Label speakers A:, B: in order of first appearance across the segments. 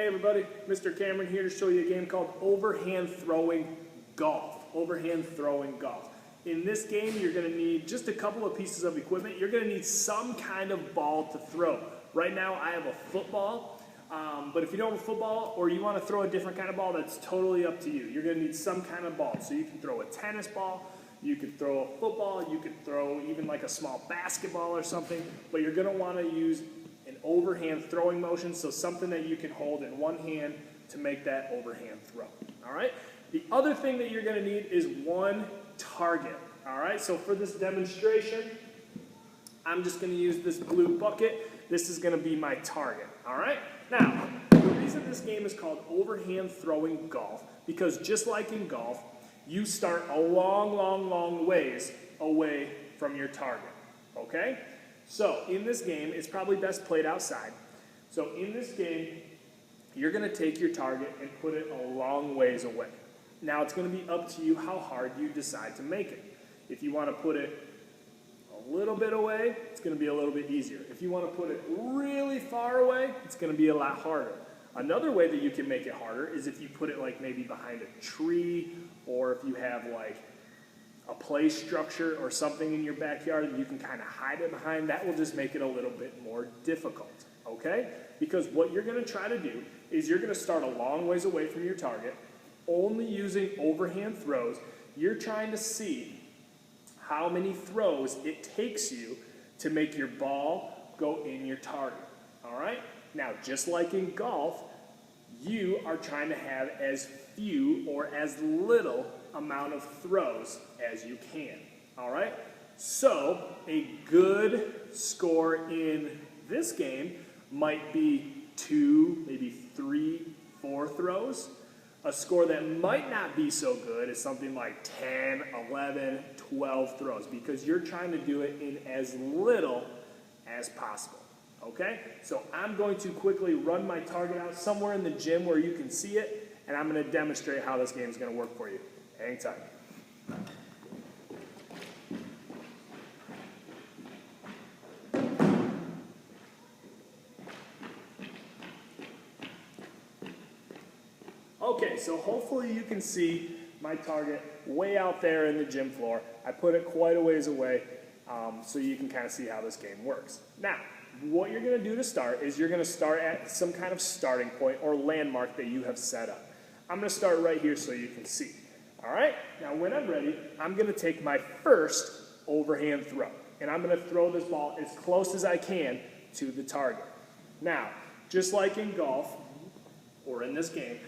A: Hey everybody, Mr. Cameron here to show you a game called Overhand Throwing Golf. Overhand Throwing Golf. In this game, you're going to need just a couple of pieces of equipment. You're going to need some kind of ball to throw. Right now, I have a football, but if you don't have a football or you want to throw a different kind of ball, that's totally up to you. You're going to need some kind of ball. So you can throw a tennis ball, you could throw a football, you could throw even like a small basketball or something, but you're going to want to use an overhand throwing motion, so something that you can hold in one hand to make that overhand throw. All right? The other thing that you're going to need is one target. All right? So for this demonstration, I'm just going to use this blue bucket. This is going to be my target. All right? Now, the reason this game is called Overhand Throwing Golf, because just like in golf, you start a long ways away from your target. Okay? So, in this game, it's probably best played outside. So, in this game, you're going to take your target and put it a long ways away. Now, it's going to be up to you how hard you decide to make it. If you want to put it a little bit away, it's going to be a little bit easier. If you want to put it really far away, it's going to be a lot harder. Another way that you can make it harder is if you put it like maybe behind a tree, or if you have like a play structure or something in your backyard and you can kind of hide it behind. That will just make it a little bit more difficult, okay? Because what you're going to try to do is you're going to start a long ways away from your target, only using overhand throws. You're trying to see how many throws it takes you to make your ball go in your target, all right? Now, just like in golf, you are trying to have as few or as little amount of throws as you can, all right? So a good score in this game might be 2, maybe 3, 4 throws. A score that might not be so good is something like 10, 11, 12 throws, because you're trying to do it in as little as possible, okay? So I'm going to quickly run my target out somewhere in the gym where you can see it, and I'm going to demonstrate how this game is going to work for you. Hang tight. Okay, so hopefully you can see my target way out there in the gym floor. I put it quite a ways away so you can kind of see how this game works. Now, what you're going to do to start is you're going to start at some kind of starting point or landmark that you have set up. I'm going to start right here so you can see. All right, now when I'm ready, I'm going to take my first overhand throw, and I'm going to throw this ball as close as I can to the target. Now, just like in golf, or in this game,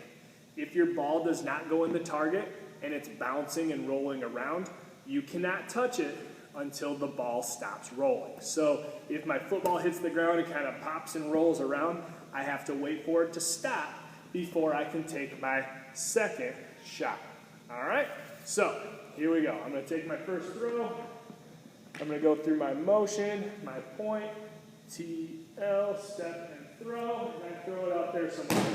A: if your ball does not go in the target and it's bouncing and rolling around, you cannot touch it until the ball stops rolling. So if my football hits the ground and kind of pops and rolls around, I have to wait for it to stop before I can take my second shot. All right, so here we go. I'm going to take my first throw. I'm going to go through my motion, my point, TL, step, and throw. And I throw it out there somewhere.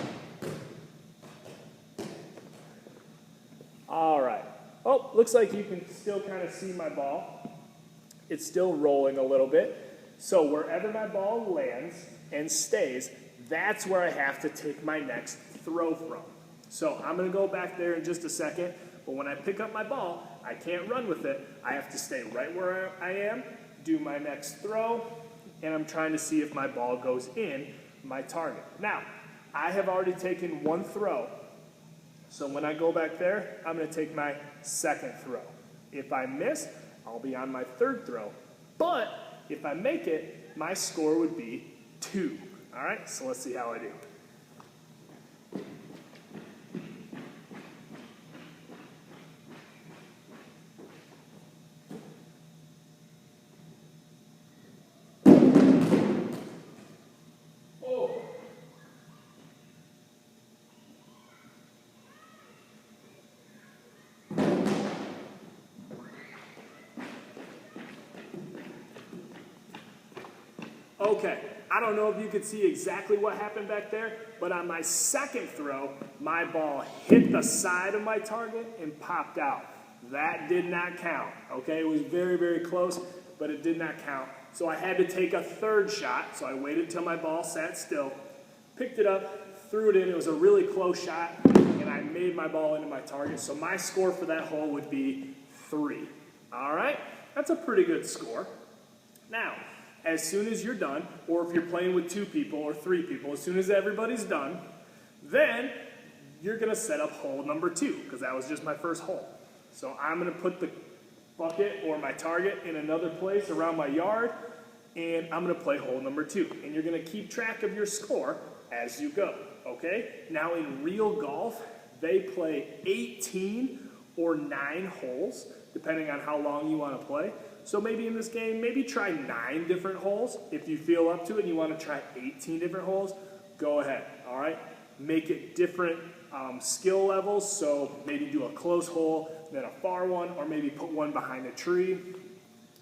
A: All right. Oh, looks like you can still kind of see my ball. It's still rolling a little bit. So wherever my ball lands and stays, that's where I have to take my next throw from. So I'm going to go back there in just a second, but when I pick up my ball, I can't run with it. I have to stay right where I am, do my next throw, and I'm trying to see if my ball goes in my target. Now, I have already taken one throw, so when I go back there, I'm going to take my second throw. If I miss, I'll be on my third throw, but if I make it, my score would be 2. All right, so let's see how I do. Okay, I don't know if you could see exactly what happened back there, but on my second throw, my ball hit the side of my target and popped out. That did not count, okay? It was very close, but it did not count. So I had to take a third shot, so I waited till my ball sat still, picked it up, threw it in. It was a really close shot, and I made my ball into my target. So my score for that hole would be 3. All right? That's a pretty good score. Now, as soon as you're done, or if you're playing with 2 people or 3 people, as soon as everybody's done, then you're going to set up hole number 2, because that was just my first hole. So I'm going to put the bucket or my target in another place around my yard, and I'm going to play hole number 2. And you're going to keep track of your score as you go, okay? Now in real golf, they play 18 or 9 holes, depending on how long you want to play. So maybe in this game, maybe try 9 different holes. If you feel up to it and you want to try 18 different holes, go ahead, all right? Make it different skill levels, so maybe do a close hole, then a far one, or maybe put one behind a tree.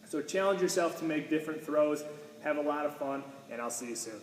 A: So challenge yourself to make different throws, have a lot of fun, and I'll see you soon.